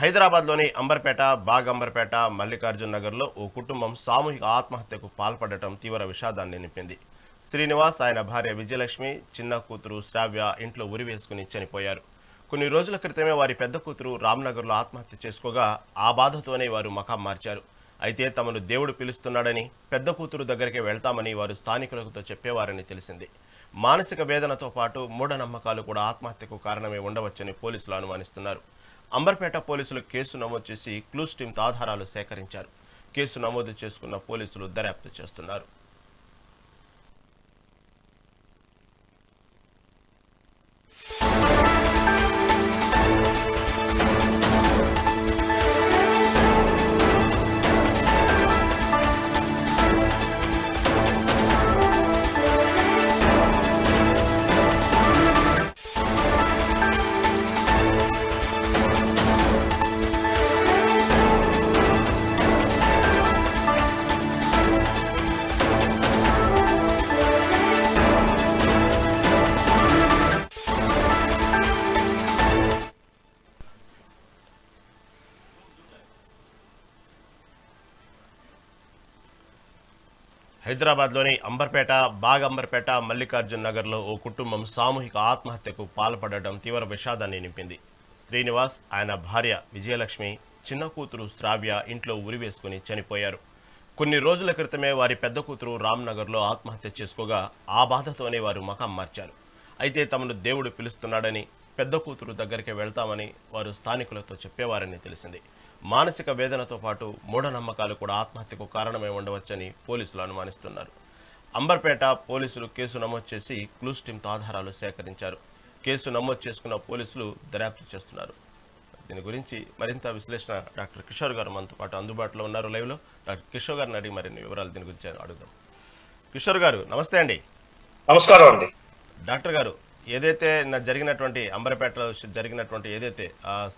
హైదరాబాద్లోని అంబర్పేట, బాగ్ మల్లికార్జున్ నగర్లో ఓ కుటుంబం సామూహిక ఆత్మహత్యకు పాల్పడటం తీవ్ర విషాదాన్ని నింపింది. శ్రీనివాస్, ఆయన భార్య విజయలక్ష్మి, చిన్న కూతురు శ్రావ్య ఇంట్లో ఉరివేసుకుని చనిపోయారు. కొన్ని రోజుల క్రితమే వారి పెద్ద కూతురు రామ్నగర్లో ఆత్మహత్య చేసుకోగా ఆ బాధతోనే వారు మకాం మార్చారు. అయితే తమను దేవుడు పిలుస్తున్నాడని, పెద్ద కూతురు దగ్గరికి వెళ్తామని వారు స్థానికులతో చెప్పేవారని తెలిసింది. మానసిక వేదనతో పాటు మూఢనమ్మకాలు కూడా ఆత్మహత్యకు కారణమే ఉండవచ్చని పోలీసులు అనుమానిస్తున్నారు. అంబర్పేట పోలీసులు కేసు నమోదు చేసి క్లూస్ టీంతో ఆధారాలు సేకరించారు. కేసు నమోదు చేసుకున్న పోలీసులు దర్యాప్తు చేస్తున్నారు. హైదరాబాద్లోని బాగ్ మల్లికార్జున్ నగర్లో ఓ కుటుంబం సామూహిక ఆత్మహత్యకు పాల్పడటం తీవ్ర విషాదాన్ని నింపింది. శ్రీనివాస్, ఆయన భార్య విజయలక్ష్మి, చిన్న కూతురు శ్రావ్య ఇంట్లో ఉరివేసుకుని చనిపోయారు. కొన్ని రోజుల క్రితమే వారి పెద్ద కూతురు రామ్నగర్లో ఆత్మహత్య చేసుకోగా ఆ బాధతోనే వారు మకాం మార్చారు. అయితే తమను దేవుడు పిలుస్తున్నాడని, పెద్ద కూతురు దగ్గరికి వెళ్తామని వారు స్థానికులతో చెప్పేవారని తెలిసింది. మానసిక వేదనతో పాటు మూఢనమ్మకాలు కూడా ఆత్మహత్యకు కారణమై ఉండవచ్చని పోలీసులు అనుమానిస్తున్నారు. అంబర్పేట పోలీసులు కేసు నమోదు చేసి క్లూస్ టీంతో ఆధారాలు సేకరించారు. కేసు నమోదు చేసుకున్న పోలీసులు దర్యాప్తు చేస్తున్నారు. దీని గురించి మరింత విశ్లేషణ డాక్టర్ కిషోర్ గారు మనతో పాటు అందుబాటులో ఉన్నారు లైవ్లో. డాక్టర్ కిషోర్ గారిని అడిగి మరిన్ని వివరాలు దీని గురించి అడుగుదాం. కిషోర్ గారు నమస్తే అండి. నమస్కారం అండి. డాక్టర్ గారు, ఏదైతే జరిగినటువంటి అంబర్పేటలో జరిగినటువంటి ఏదైతే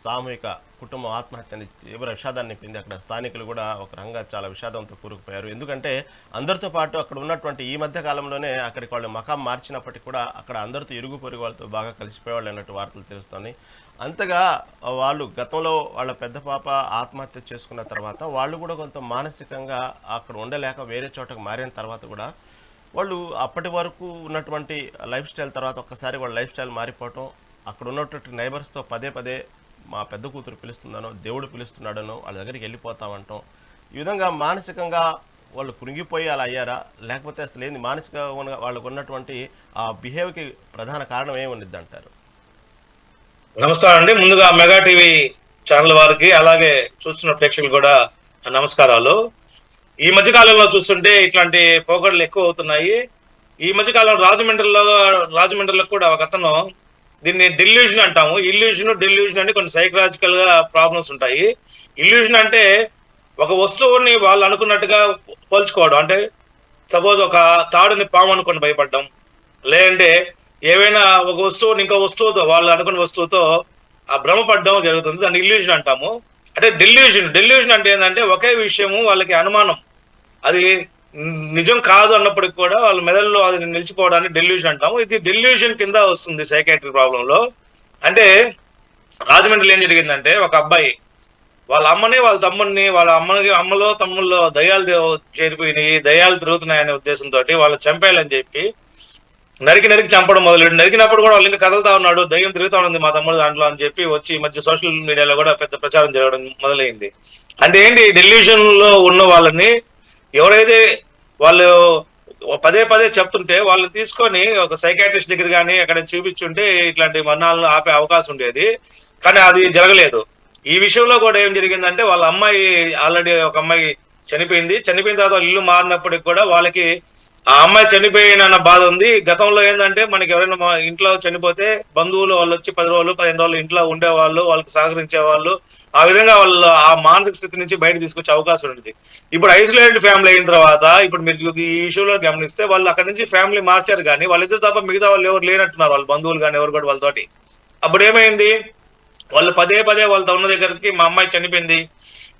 సామూహిక కుటుంబం ఆత్మహత్యని తీవ్ర విషాదాన్ని నింపింది, అక్కడ స్థానికులు కూడా ఒక రంగా చాలా విషాదంతో కూరుకుపోయారు. ఎందుకంటే అందరితో పాటు అక్కడ ఉన్నటువంటి ఈ మధ్య కాలంలోనే అక్కడికి వాళ్ళు మకాం మార్చినప్పటికీ కూడా అక్కడ అందరితో ఇరుగు పొరుగు వాళ్ళతో బాగా కలిసిపోయేవాళ్ళు అన్నట్టు వార్తలు తెలుస్తున్నాయి. అంతగా వాళ్ళు గతంలో వాళ్ళ పెద్ద పాప ఆత్మహత్య చేసుకున్న తర్వాత వాళ్ళు కూడా కొంత మానసికంగా అక్కడ ఉండలేక వేరే చోటకు మారిన తర్వాత కూడా వాళ్ళు అప్పటి వరకు ఉన్నటువంటి లైఫ్ స్టైల్ తర్వాత ఒక్కసారి వాళ్ళ లైఫ్ స్టైల్ మారిపోవటం, అక్కడ ఉన్నటువంటి నైబర్స్తో పదే పదే మా పెద్ద కూతురు పిలుస్తున్నానో, దేవుడు పిలుస్తున్నాడనో వాళ్ళ దగ్గరికి వెళ్ళిపోతామంటాం. ఈ విధంగా మానసికంగా వాళ్ళు కృంగిపోయి అలా అయ్యారా, లేకపోతే అసలు ఏంది మానసికంగా వాళ్ళకు ఉన్నటువంటి ఆ బిహేవ్కి ప్రధాన కారణం ఏముండిద్ది అంటారు? నమస్కారం అండి. ముందుగా మెగా టీవీ ఛానల్ వారికి, అలాగే చూస్తున్న ప్రేక్షకులు కూడా నమస్కారాలు. ఈ మధ్య కాలంలో చూస్తుంటే ఇట్లాంటి పోగడలు ఎక్కువ అవుతున్నాయి. ఈ మధ్య కాలంలో రాజమండ్రిలో కూడా ఒక అతను, దీన్ని డిల్యూజన్ అంటాము. డెల్యూజన్ అంటే కొన్ని సైకలాజికల్ గా ప్రాబ్లమ్స్ ఉంటాయి. ఇల్యూజన్ అంటే ఒక వస్తువుని వాళ్ళు అనుకున్నట్టుగా పోల్చుకోవడం. అంటే సపోజ్ ఒక తాడుని పాము అనుకుని భయపడడం, లేదంటే ఏవైనా ఒక వస్తువుని ఇంకో వస్తువుతో, వాళ్ళు అనుకున్న వస్తువుతో భ్రమపడడం జరుగుతుంది. దాన్ని ఇల్యూజన్ అంటాము. అంటే డెల్యూజన్ అంటే ఏంటంటే ఒకే విషయము వాళ్ళకి అనుమానం, అది నిజం కాదు అన్నప్పటికి కూడా వాళ్ళ మెదడులో అది నిలిచిపోవడాన్ని డెల్యూజన్ అంటాము. ఇది డెల్యూజన్ కింద వస్తుంది సైకాట్రిక్ ప్రాబ్లంలో. అంటే రాజమండ్రిలో ఏం జరిగిందంటే, ఒక అబ్బాయి వాళ్ళ అమ్మని వాళ్ళ తమ్ముడిని, వాళ్ళ అమ్మలో తమ్ముళ్ళలో దయ్యాలు చేరిపోయినాయి, దయ్యాలు తిరుగుతున్నాయనే ఉద్దేశంతో వాళ్ళు చంపేయాలని చెప్పి నరికి చంపడం మొదలెట్టి, నరికినప్పుడు కూడా వాళ్ళు ఇంకా కదలుతా ఉన్నాడు, దయ్యం తిరుగుతా ఉంది మా తమ్ముడు దాంట్లో అని చెప్పి వచ్చి ఈ మధ్య సోషల్ మీడియాలో కూడా పెద్ద ప్రచారం జరగడం మొదలైంది. అంటే ఏంటి, డెల్యూజన్ లో ఉన్న వాళ్ళని ఎవరైతే వాళ్ళు పదే పదే చెప్తుంటే వాళ్ళని తీసుకొని ఒక సైకాట్రిస్ట్ దగ్గర కానీ అక్కడ చూపించుంటే ఇట్లాంటి మరణాలను ఆపే అవకాశం ఉండేది. కానీ అది జరగలేదు. ఈ విషయంలో కూడా ఏం జరిగిందంటే, వాళ్ళ అమ్మాయి ఆల్రెడీ ఒక అమ్మాయి చనిపోయిన తర్వాత ఇల్లు మారినప్పటికి కూడా వాళ్ళకి ఆ అమ్మాయి చనిపోయిన బాధ ఉంది. గతంలో ఏంటంటే మనకి ఎవరైనా మా ఇంట్లో చనిపోతే బంధువులు వాళ్ళు వచ్చి 10 రోజులు 15 రోజులు ఇంట్లో ఉండేవాళ్ళు, వాళ్ళకి సహకరించే వాళ్ళు. ఆ విధంగా వాళ్ళు ఆ మానసిక స్థితి నుంచి బయట తీసుకొచ్చే అవకాశం ఉంది. ఇప్పుడు ఐసోలేటెడ్ ఫ్యామిలీ అయిన తర్వాత, ఇప్పుడు మీరు ఈ ఇష్యూలో గమనిస్తే వాళ్ళు అక్కడ నుంచి ఫ్యామిలీ మార్చారు, కానీ వాళ్ళిద్దరు తప్ప మిగతా వాళ్ళు ఎవరు లేనట్టున్నారు, వాళ్ళ బంధువులు కానీ ఎవరు కూడా వాళ్ళతోటి. అప్పుడు ఏమైంది, వాళ్ళు పదే వాళ్ళతో ఉన్న దగ్గరికి మా అమ్మాయి చనిపోయింది,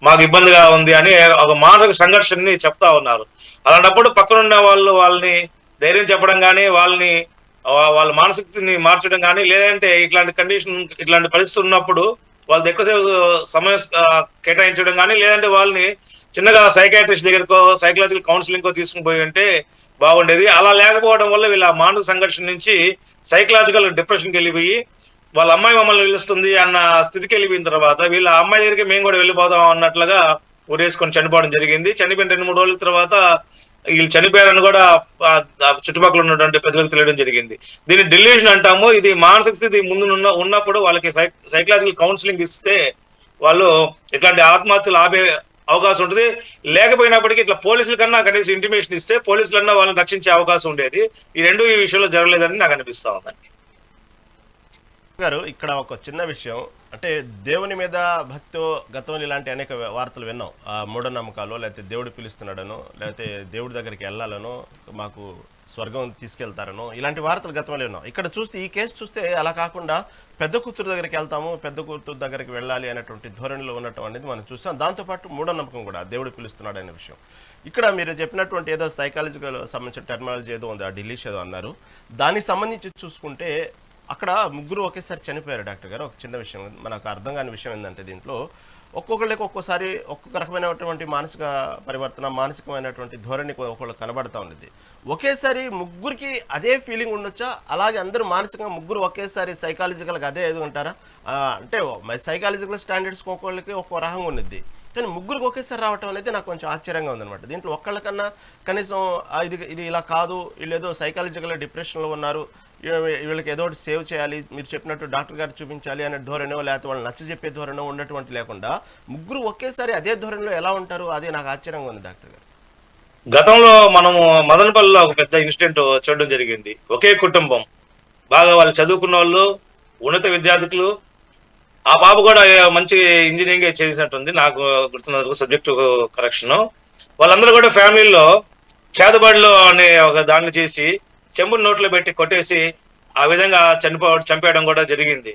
మాకు ఇబ్బందిగా ఉంది అని ఒక మానసిక సంఘర్షణని చెప్తా ఉన్నారు. అలాంటప్పుడు పక్కనున్న వాళ్ళు వాళ్ళని ధైర్యం చెప్పడం కానీ, వాళ్ళ మానసికతని మార్చడం కానీ, లేదంటే ఇట్లాంటి పరిస్థితి ఉన్నప్పుడు వాళ్ళది ఎక్కువసేపు సమయం కేటాయించడం కానీ, లేదంటే వాళ్ళని చిన్నగా సైకాట్రిస్ట్ దగ్గరకో సైకలాజికల్ కౌన్సిలింగ్ తీసుకుని పోయి ఉంటే బాగుండేది. అలా లేకపోవడం వల్ల వీళ్ళ మానసిక సంఘర్షణ నుంచి సైకలాజికల్ డిప్రెషన్కి వెళ్ళిపోయి వాళ్ళ అమ్మాయి మమ్మల్ని పిలుస్తుంది అన్న స్థితికి వెళ్ళిపోయిన తర్వాత వీళ్ళ అమ్మాయి దగ్గరికి మేము కూడా వెళ్ళిపోదాం అన్నట్లుగా ఉరేసుకొని చనిపోవడం జరిగింది. చనిపోయిన 2-3 రోజుల తర్వాత వీళ్ళు చనిపోయారని కూడా చుట్టుపక్కల ఉన్నటువంటి ప్రజలకు తెలియడం జరిగింది. దీన్ని డిల్యూషన్ అంటాము. ఇది మానసిక స్థితి ముందు ఉన్నప్పుడు వాళ్ళకి సైకలాజికల్ కౌన్సిలింగ్ ఇస్తే వాళ్ళు ఇట్లాంటి ఆత్మహత్యలు ఆపే అవకాశం ఉంటుంది. లేకపోయినప్పటికీ ఇట్లా పోలీసుల కన్నా కనీసం ఇంటిమేషన్ ఇస్తే పోలీసులన్నా వాళ్ళని రక్షించే అవకాశం ఉండేది. ఈ విషయంలో జరగలేదని నాకు అనిపిస్తా ఉందండి. గారు ఇక్కడ ఒక చిన్న విషయం అంటే దేవుని మీద భక్తో గతంలో ఇలాంటి అనేక వార్తలు విన్నాం. మూఢనమ్మకాలు లేకపోతే దేవుడు పిలుస్తున్నాడనో లేకపోతే దేవుడి దగ్గరికి వెళ్ళాలనో మాకు స్వర్గం తీసుకెళ్తారనో ఇలాంటి వార్తలు గతంలో విన్నాం. ఇక్కడ చూస్తే ఈ కేసు చూస్తే అలా కాకుండా పెద్ద కూతురు దగ్గరికి వెళ్తాము, పెద్ద కూతురు దగ్గరికి వెళ్ళాలి అనేటువంటి ధోరణిలో ఉండటం అనేది మనం చూస్తాం. దాంతోపాటు మూఢనమ్మకం కూడా దేవుడు పిలుస్తున్నాడు అనే విషయం. ఇక్కడ మీరు చెప్పినటువంటి ఏదో సైకాలజికల్ సంబంధించిన టెర్మినాలజీ ఏదో ఉంది, ఆ డిలీష్ ఏదో అన్నారు. దానికి సంబంధించి చూసుకుంటే అక్కడ ముగ్గురు ఒకేసారి చనిపోయారు డాక్టర్ గారు. ఒక చిన్న విషయం మనకు అర్థం కాని విషయం ఏంటంటే దీంట్లో ఒక్కొక్కళ్ళకి ఒక్కోసారి ఒక్కొక్క రకమైనటువంటి మానసిక పరివర్తన, మానసికమైనటువంటి ధోరణి ఒకళ్ళు కనబడతా ఉండేది. ఒకేసారి ముగ్గురికి అదే ఫీలింగ్ ఉండొచ్చా? అలాగే అందరూ మానసికంగా ముగ్గురు ఒకేసారి సైకాలజికల్గా అదే ఏదో ఉంటారా? అంటే సైకాలజికల్ స్టాండర్డ్స్కి ఒక్కొక్కళ్ళకి ఒక్కో రకంగా ఉన్నది, కానీ ముగ్గురికి ఒకేసారి రావటం అనేది నాకు కొంచెం ఆశ్చర్యంగా ఉందన్నమాట. దీంట్లో ఒక్కళ్ళకన్నా కనీసం ఇది ఇలా కాదు, వీళ్ళు ఏదో సైకాలజికల్ డిప్రెషన్లో ఉన్నారు, వీళ్ళకి ఏదో ఒకటి సేవ్ చేయాలి, మీరు చెప్పినట్టు డాక్టర్ గారు చూపించాలి అనే ధోరణో లేకపోతే వాళ్ళు నచ్చ చెప్పే ధోరణో ఉన్నటువంటి లేకుండా ముగ్గురు ఒకేసారి అదే ధోరణిలో ఎలా ఉంటారు? అదే నాకు ఆశ్చర్యంగా ఉంది డాక్టర్ గారు. గతంలో మనము మదనపల్లిలో ఒక పెద్ద ఇన్సిడెంట్ చూడడం జరిగింది. ఒకే కుటుంబం, బాగా వాళ్ళు చదువుకున్న వాళ్ళు, ఉన్నత విద్యార్థులు. ఆ పాప కూడా మంచి ఇంజనీరింగ్ చేసినట్టుంది నాకు గుర్తున్న సబ్జెక్టు కరెక్షన్. వాళ్ళందరూ కూడా ఫ్యామిలీలో చేతబడిలో అనే ఒక దాన్ని చేసి చెంబుని నోట్లో పెట్టి కొట్టేసి ఆ విధంగా చంపేయడం కూడా జరిగింది.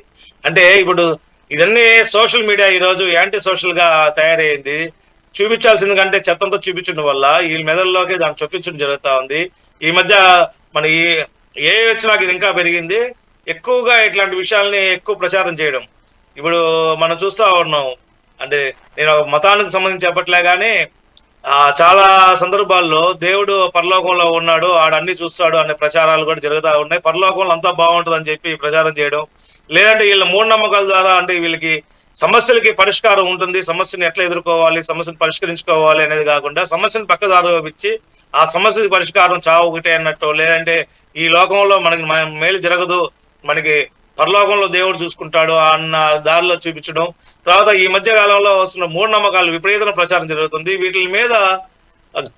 అంటే ఇప్పుడు ఇదన్నీ సోషల్ మీడియా ఈరోజు యాంటీ సోషల్ గా తయారైంది. చూపించాల్సింది కంటే చెత్తంతో చూపించడం వల్ల వీళ్ళ మెదడులోకి దాన్ని చొప్పించడం జరుగుతా ఉంది. ఈ మధ్య మన ఏ వచ్చినాక ఇది ఇంకా పెరిగింది. ఎక్కువగా ఇట్లాంటి విషయాల్ని ఎక్కువ ప్రచారం చేయడం ఇప్పుడు మనం చూస్తా ఉన్నాం. అంటే నేను మతానికి సంబంధించి చెప్పట్లే కానీ చాలా సందర్భాల్లో దేవుడు పరలోకంలో ఉన్నాడు, ఆడన్ని చూస్తాడు అనే ప్రచారాలు కూడా జరుగుతూ ఉన్నాయి. పరలోకంలో అంతా బాగుంటుంది అని చెప్పి ప్రచారం చేయడం, లేదంటే వీళ్ళ మూఢనమ్మకాల ద్వారా అంటే వీళ్ళకి సమస్యలకి పరిష్కారం ఉంటుంది, సమస్యను ఎట్లా ఎదుర్కోవాలి, సమస్యను పరిష్కరించుకోవాలి అనేది కాకుండా సమస్యను పక్కదారు ఇచ్చి ఆ సమస్యకి పరిష్కారం చావు ఒకటే అన్నట్టు, లేదంటే ఈ లోకంలో మనకి మేలు జరగదు, మనకి పరలోకంలో దేవుడు చూసుకుంటాడు అన్న దారిలో చూపించడం. తర్వాత ఈ మధ్య కాలంలో వస్తున్న మూఢనమ్మకాలు విపరీతమైన ప్రచారం జరుగుతుంది. వీటి మీద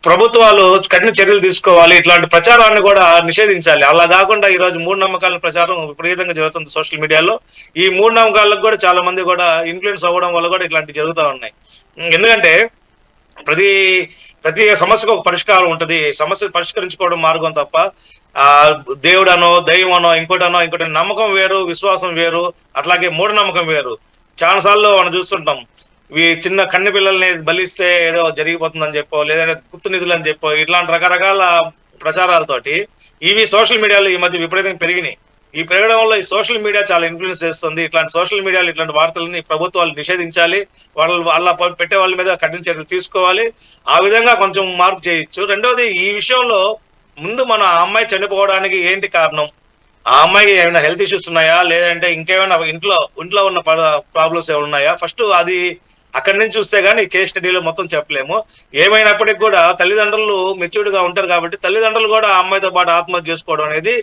ప్రభుత్వాలు కఠిన చర్యలు తీసుకోవాలి, ఇట్లాంటి ప్రచారాన్ని కూడా నిషేధించాలి. అలా కాకుండా ఈ రోజు మూఢనమ్మకాల ప్రచారం విపరీతంగా జరుగుతుంది సోషల్ మీడియాలో. ఈ మూఢనమ్మకాలకు కూడా చాలా మంది కూడా ఇన్ఫ్లుయెన్స్ అవ్వడం వల్ల కూడా ఇట్లాంటివి జరుగుతూ ఉన్నాయి. ఎందుకంటే ప్రతి సమస్యకు ఒక పరిష్కారం ఉంటుంది, సమస్యను పరిష్కరించుకోవడం మార్గం తప్ప దేవుడనో దైవమనో ఇంకోటి నమ్మకం వేరు, విశ్వాసం వేరు, అట్లాగే మూఢనమ్మకం వేరు. చాలా సార్లు మనం చూస్తుంటాం, ఈ చిన్న కన్నె పిల్లల్ని బలిస్తే ఏదో జరిగిపోతుందని చెప్పో, లేదంటే గుప్త నిధులు అని చెప్పో, ఇట్లాంటి రకరకాల ప్రచారాలతోటి ఇవి సోషల్ మీడియాలో ఈ మధ్య విపరీతంగా పెరిగినాయి. ఈ పెరగడం వల్ల ఈ సోషల్ మీడియా చాలా ఇన్ఫ్లుయెన్స్ చేస్తుంది. ఇట్లాంటి సోషల్ మీడియాలో ఇట్లాంటి వార్తలని ప్రభుత్వాలు నిషేధించాలి, వాళ్ళ పెట్టే వాళ్ళ మీద కఠిన చర్యలు తీసుకోవాలి. ఆ విధంగా కొంచెం మార్పు చేయొచ్చు. రెండోది, ఈ విషయంలో ముందు మన అమ్మాయి చనిపోవడానికి ఏంటి కారణం, ఆ అమ్మాయికి ఏమైనా హెల్త్ ఇష్యూస్ ఉన్నాయా, లేదంటే ఇంకేమైనా ఇంట్లో ఉన్న ప్రాబ్లమ్స్ ఏమైనా ఉన్నాయా, ఫస్ట్ అది అక్కడి నుంచి చూస్తే గానీ కేస్ స్టడీలో మొత్తం చెప్పలేము. ఏమైనప్పటికీ కూడా తల్లిదండ్రులు మెచ్యూర్డ్ గా ఉంటారు కాబట్టి తల్లిదండ్రులు కూడా ఆ అమ్మాయితో పాటు ఆత్మహత్య చేసుకోవడం అనేది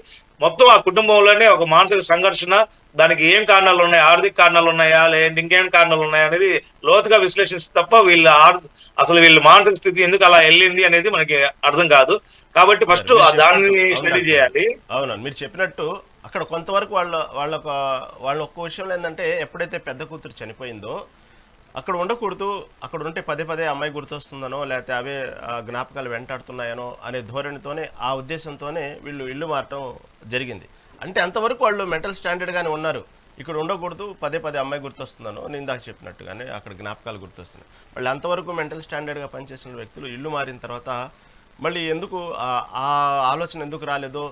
మొత్తం ఆ కుటుంబంలోనే ఒక మానసిక సంఘర్షణ. దానికి ఏం కారణాలు ఉన్నాయి, ఆర్థిక కారణాలు ఉన్నాయా, లేదంటే ఇంకేం కారణాలు ఉన్నాయా అనేది లోతుగా విశ్లేషిస్తే తప్ప అసలు వీళ్ళ మానసిక స్థితి ఎందుకు అలా వెళ్ళింది అనేది మనకి అర్థం కాదు. కాబట్టి ఫస్ట్ దాన్ని స్టడీ చేయాలి. అవునండి, మీరు చెప్పినట్టు అక్కడ కొంతవరకు వాళ్ళ ఒక్క విషయంలో ఏంటంటే ఎప్పుడైతే పెద్ద కూతురు చనిపోయిందో అక్కడ ఉండకూడదు, అక్కడ ఉంటే పదే అమ్మాయి గుర్తొస్తుందనో లేకపోతే అవే జ్ఞాపకాలు వెంటాడుతున్నాయనో అనే ధోరణితోనే, ఆ ఉద్దేశంతోనే వీళ్ళు ఇల్లు మారటం జరిగింది. అంటే అంతవరకు వాళ్ళు మెంటల్ స్టాండర్డ్గానే ఉన్నారు. ఇక్కడ ఉండకూడదు, పదే అమ్మాయి గుర్తొస్తుందనో, నేను దాకా చెప్పినట్టుగానే అక్కడ జ్ఞాపకాలు గుర్తొస్తున్నాయి. వాళ్ళు అంతవరకు మెంటల్ స్టాండర్డ్గా పనిచేసిన వ్యక్తులు ఇల్లు మారిన తర్వాత మళ్ళీ ఎందుకు ఆ ఆలోచన ఎందుకు రాలేదో,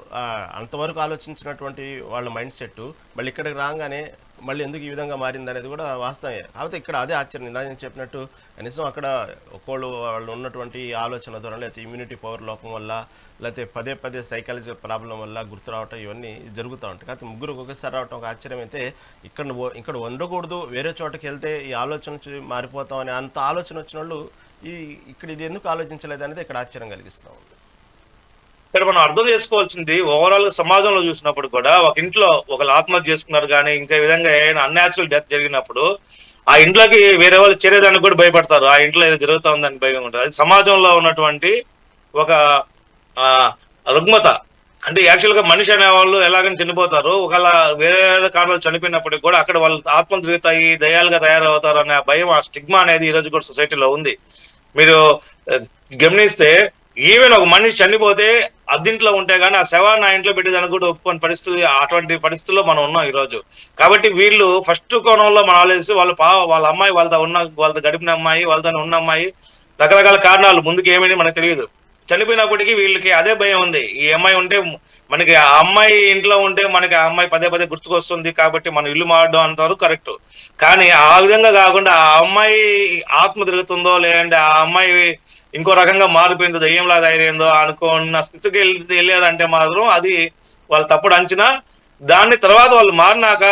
అంతవరకు ఆలోచించినటువంటి వాళ్ళ మైండ్ సెట్ మళ్ళీ ఇక్కడికి రాగానే మళ్ళీ ఎందుకు ఈ విధంగా మారింది అనేది కూడా వాస్తవమే. కాకపోతే ఇక్కడ అదే ఆశ్చర్యం, ఇందాక నేను చెప్పినట్టు కనీసం అక్కడ ఒక్కోళ్ళు వాళ్ళు ఉన్నటువంటి ఆలోచన ధోరణి, లేకపోతే ఇమ్యూనిటీ పవర్ లోపం వల్ల, లేకపోతే పదే పదే సైకాలజికల్ ప్రాబ్లం వల్ల గుర్తు రావటం ఇవన్నీ జరుగుతూ ఉంటాయి. కాకపోతే ముగ్గురు ఒకేసారి రావటం ఒక ఆశ్చర్యం అయితే, ఇక్కడ ఉండకూడదు, వేరే చోటకి వెళ్తే ఈ ఆలోచన మారిపోతాం అనే అంత ఆలోచన వచ్చిన వాళ్ళు ఇక్కడ ఇది ఎందుకు ఆలోచించలేదు అనేది ఇక్కడ ఆశ్చర్యం కలిగిస్తూ ఉంది. ఇక్కడ మనం అర్థం చేసుకోవాల్సింది, ఓవరాల్ గా సమాజంలో చూసినప్పుడు కూడా ఒక ఇంట్లో ఒకళ్ళు ఆత్మహత్య చేసుకున్నారు కానీ ఇంకా విధంగా ఏదైనా అన్యాచురల్ డెత్ జరిగినప్పుడు ఆ ఇంట్లోకి వేరే వాళ్ళు చేరేదానికి కూడా భయపడతారు. ఆ ఇంట్లో ఏదో జరుగుతా ఉందని భయం ఉంటుంది. అది సమాజంలో ఉన్నటువంటి ఒక ఆ రుగ్మత. అంటే యాక్చువల్ గా మనిషి అనేవాళ్ళు ఎలాగని చనిపోతారు, ఒకవేళ వేరే కారణాలు చనిపోయినప్పటికి కూడా అక్కడ వాళ్ళు ఆత్మలు తిరుగుతాయి, దయాలుగా తయారవుతారు అనే భయం, ఆ స్టిగ్మా అనేది ఈ రోజు కూడా సొసైటీలో ఉంది. మీరు గమనిస్తే ఈవెన్ ఒక మనిషి చనిపోతే అద్దింట్లో ఉంటే గానీ ఆ శవాన్ని ఆ ఇంట్లో పెట్టేదానికి కూడా ఒప్పుకొని పరిస్థితి, అటువంటి పరిస్థితుల్లో మనం ఉన్నాం ఈ రోజు. కాబట్టి వీళ్ళు ఫస్ట్ కోణంలో మనం ఆలోచిస్తే వాళ్ళ అమ్మాయి వాళ్ళతో గడిపిన అమ్మాయి, వాళ్ళతో ఉన్న అమ్మాయి, రకరకాల కారణాలు ముందుకు ఏమని మనకు తెలియదు. చనిపోయినప్పటికీ వీళ్ళకి అదే భయం ఉంది, ఈ అమ్మాయి ఉంటే మనకి ఆ అమ్మాయి ఇంట్లో ఉంటే మనకి ఆ అమ్మాయి పదే పదే గుర్తుకొస్తుంది కాబట్టి మనం ఇల్లు మారడం అంతవరకు కరెక్ట్. కానీ ఆ విధంగా కాకుండా ఆ అమ్మాయి ఆత్మ తిరుగుతుందో, లేదంటే ఆ అమ్మాయి ఇంకో రకంగా మారిపోయిందో, దయ్యంలా తయారైందో అనుకున్న స్థితికి వెళ్ళారంటే మాత్రం అది వాళ్ళ తప్పుడు అంచనా. దాన్ని తర్వాత వాళ్ళు మారినాక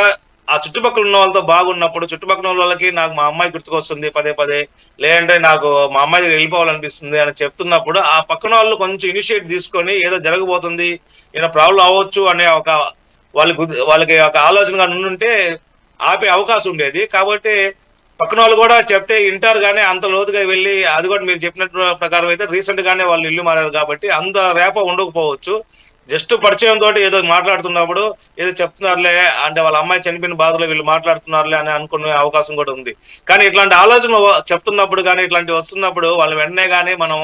ఆ చుట్టుపక్కల ఉన్న వాళ్ళతో బాగున్నప్పుడు చుట్టుపక్కల వాళ్ళకి నాకు మా అమ్మాయి గుర్తుకొస్తుంది పదే పదే, లేదంటే నాకు మా అమ్మాయి దగ్గర వెళ్ళిపోవాలనిపిస్తుంది అని చెప్తున్నప్పుడు ఆ పక్కన వాళ్ళు కొంచెం ఇనిషియేట్ తీసుకొని ఏదో జరగబోతుంది, ఏదో ప్రాబ్లం అవ్వచ్చు అనే ఒక వాళ్ళకి ఒక ఆలోచనగా నుండుంటే ఆపే అవకాశం ఉండేది. కాబట్టి పక్కన వాళ్ళు కూడా చెప్తే వింటారు, కానీ అంత లోతుగా వెళ్ళి, అది కూడా మీరు చెప్పినట్టు ప్రకారం అయితే రీసెంట్ గానే వాళ్ళు ఇల్లు మారారు కాబట్టి అంత రేప ఉండకపోవచ్చు. జస్ట్ పరిచయం తోటి ఏదో మాట్లాడుతున్నప్పుడు ఏదో చెప్తున్నారులే, అంటే వాళ్ళ అమ్మాయి చనిపోయిన బాధలో వీళ్ళు మాట్లాడుతున్నారులే అని అనుకునే అవకాశం కూడా ఉంది. కానీ ఇట్లాంటి ఆలోచన చెప్తున్నప్పుడు కానీ ఇట్లాంటివి వస్తున్నప్పుడు వాళ్ళు వెంటనే కానీ మనం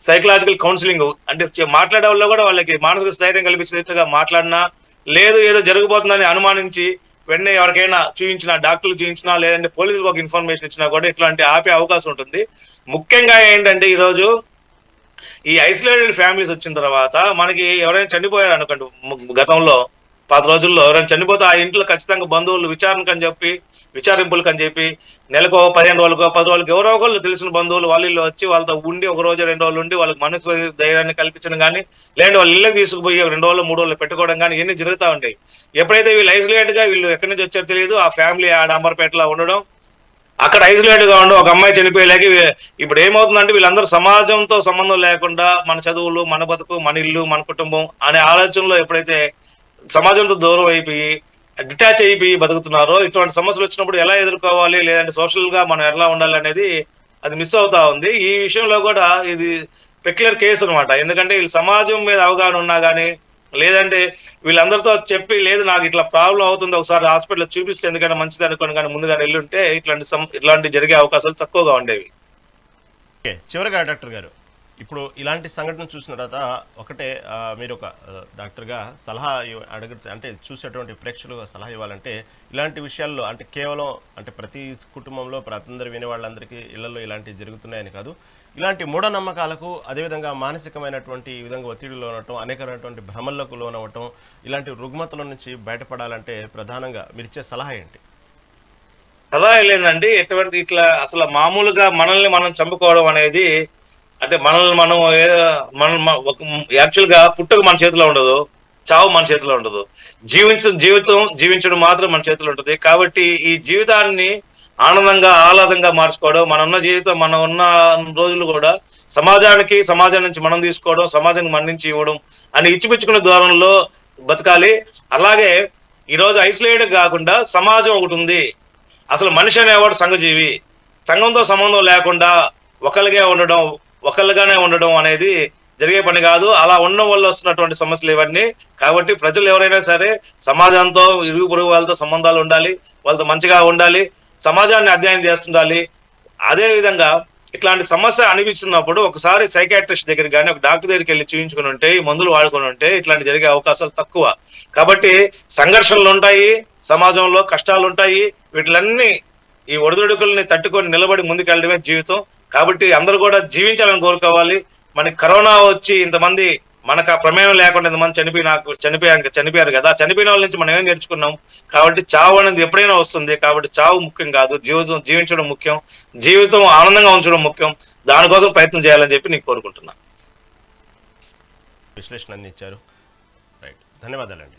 సైకలాజికల్ కౌన్సిలింగ్ అంటే మాట్లాడే వాళ్ళు కూడా వాళ్ళకి మానసిక స్థైర్యం కల్పించేట్టుగా మాట్లాడినా, లేదు ఏదో జరగబోతుందని అనుమానించి వెంటనే ఎవరికైనా చూపించినా, డాక్టర్లు చూపించినా, లేదంటే పోలీసులకు ఒక ఇన్ఫర్మేషన్ ఇచ్చినా కూడా ఇట్లాంటి ఆపే అవకాశం ఉంటుంది. ముఖ్యంగా ఏంటంటే ఈరోజు ఈ ఐసోలేటెడ్ ఫ్యామిలీస్ వచ్చిన తర్వాత మనకి ఎవరైనా చనిపోయారు అనుకోండి, గతంలో పాత రోజుల్లో ఎవరైనా చనిపోతే ఆ ఇంట్లో ఖచ్చితంగా బంధువులు విచారింపులకు అని చెప్పి నెలకో 15 రోజులకో 10 రోజులకి ఎవరో ఒకళ్ళు తెలిసిన బంధువులు వాళ్ళు వచ్చి వాళ్ళతో ఉండి 1 రోజు 2 రోజులు ఉండి వాళ్ళకి మనసు ధైర్యాన్ని కల్పించడం కానీ, లేదంటే వాళ్ళు ఇళ్ళకి తీసుకుపోయి 2 రోజులు 3 రోజులు పెట్టుకోవడం కానీ ఇవన్నీ జరుగుతూ ఉంటాయి. ఎప్పుడైతే వీళ్ళు ఐసోలేట్ గా వీళ్ళు ఎక్కడి నుంచి వచ్చారో తెలియదు, ఆ ఫ్యామిలీ ఆడ అంబర్పేటలో ఉండడం, అక్కడ ఐసోలేట్ గా ఉండడం, ఒక అమ్మాయి చనిపోయేలాగి ఇప్పుడు ఏమవుతుందంటే వీళ్ళందరూ సమాజంతో సంబంధం లేకుండా మన చదువులు, మన బతుకు, మన ఇల్లు, మన కుటుంబం అనే ఆలోచనలో ఎప్పుడైతే సమాజంతో దూరం అయిపోయి డిటాచ్ అయిపోయి బతుకుతున్నారో, ఇటువంటి సమస్యలు వచ్చినప్పుడు ఎలా ఎదుర్కోవాలి, లేదంటే సోషల్ గా మనం ఎలా ఉండాలి అనేది అది మిస్ అవుతా ఉంది. ఈ విషయంలో కూడా ఇది పెక్యులర్ కేసు అనమాట. ఎందుకంటే వీళ్ళు సమాజం మీద అవగాహన ఉన్నా కానీ, లేదంటే వీళ్ళందరితో చెప్పి లేదు నాకు ఇట్లా ప్రాబ్లం అవుతుంది ఒకసారి హాస్పిటల్ చూపిస్తే ఎందుకంటే మంచిది అనుకోని కానీ ముందుగా వెళ్ళుంటే ఇట్లాంటి జరిగే అవకాశాలు తక్కువగా ఉండేవి. ఓకే, చివరిగా డాక్టర్ గారు, ఇప్పుడు ఇలాంటి సంఘటన చూసిన తర్వాత ఒకటే, మీరు ఒక డాక్టర్గా సలహా అడిగితే, అంటే చూసేటువంటి ప్రేక్షకులుగా సలహా ఇవ్వాలంటే ఇలాంటి విషయాల్లో, అంటే కేవలం అంటే ప్రతి కుటుంబంలో అందరు వినే వాళ్ళందరికీ ఇళ్లలో ఇలాంటివి జరుగుతున్నాయని కాదు, ఇలాంటి మూఢనమ్మకాలకు, అదేవిధంగా మానసికమైనటువంటి ఈ విధంగా ఒత్తిడిలో ఉండటం, అనేకమైనటువంటి భ్రమలకు లోనవ్వటం, ఇలాంటి రుగ్మతల నుంచి బయటపడాలంటే ప్రధానంగా మీరు ఇచ్చే సలహా ఏంటి? సలహా లేదండి, ఎటువంటి ఇట్లా అసలు మామూలుగా మనల్ని మనం చంపుకోవడం అనేది, అంటే మనల్ని మనం యాక్చువల్ గా పుట్టుక మన చేతిలో ఉండదు, చావు మన చేతిలో ఉండదు, జీవించడం మాత్రం మన చేతిలో ఉంటుంది. కాబట్టి ఈ జీవితాన్ని ఆనందంగా ఆహ్లాదంగా మార్చుకోవడం, మన జీవితం మనం ఉన్న రోజులు కూడా సమాజం నుంచి మనం తీసుకోవడం, సమాజానికి మన నుంచి ఇవ్వడం అని ఇచ్చిపుచ్చుకునే దూరంలో బతకాలి. అలాగే ఈరోజు ఐసోలేటెడ్ కాకుండా సమాజం ఒకటి ఉంది. అసలు మనిషి అనేవాడు సంఘజీవి. సంఘంతో సంబంధం లేకుండా ఒకళ్ళుగానే ఉండడం అనేది జరిగే పని కాదు. అలా ఉండడం వల్ల వస్తున్నటువంటి సమస్యలు ఇవన్నీ. కాబట్టి ప్రజలు ఎవరైనా సరే సమాజంతో, ఇరుగు పొరుగు వాళ్ళతో సంబంధాలు ఉండాలి, వాళ్ళతో మంచిగా ఉండాలి, సమాజాన్ని అధ్యయనం చేస్తుండాలి. అదే విధంగా ఇట్లాంటి సమస్య అనిపిస్తున్నప్పుడు ఒకసారి సైకాట్రిస్ట్ దగ్గర కానీ, ఒక డాక్టర్ దగ్గరికి వెళ్ళి చూయించుకుని ఉంటే, ఈ మందులు వాడుకొని ఉంటే ఇట్లాంటి జరిగే అవకాశాలు తక్కువ. కాబట్టి సంఘర్షణలు ఉంటాయి, సమాజంలో కష్టాలు ఉంటాయి. వీటిలన్నీ ఈ ఒడిదుడుకుల్ని తట్టుకొని నిలబడి ముందుకెళ్ళడమే జీవితం. కాబట్టి అందరూ కూడా జీవించాలని కోరుకోవాలి. మనకి కరోనా వచ్చి ఇంతమంది మనకు ఆ ప్రమేయం లేకుండా ఇంతమంది చనిపోయారు కదా, చనిపోయిన వాళ్ళ నుంచి మనం ఏం నేర్చుకున్నాం? కాబట్టి చావు అనేది ఎప్పుడైనా వస్తుంది. కాబట్టి చావు ముఖ్యం కాదు, జీవించడం ముఖ్యం, జీవితం ఆనందంగా ఉంచడం ముఖ్యం. దానికోసం ప్రయత్నం చేయాలని చెప్పి నీకు కోరుకుంటున్నా. విశ్లేషణ అందించారు. రైట్, ధన్యవాదాలండి.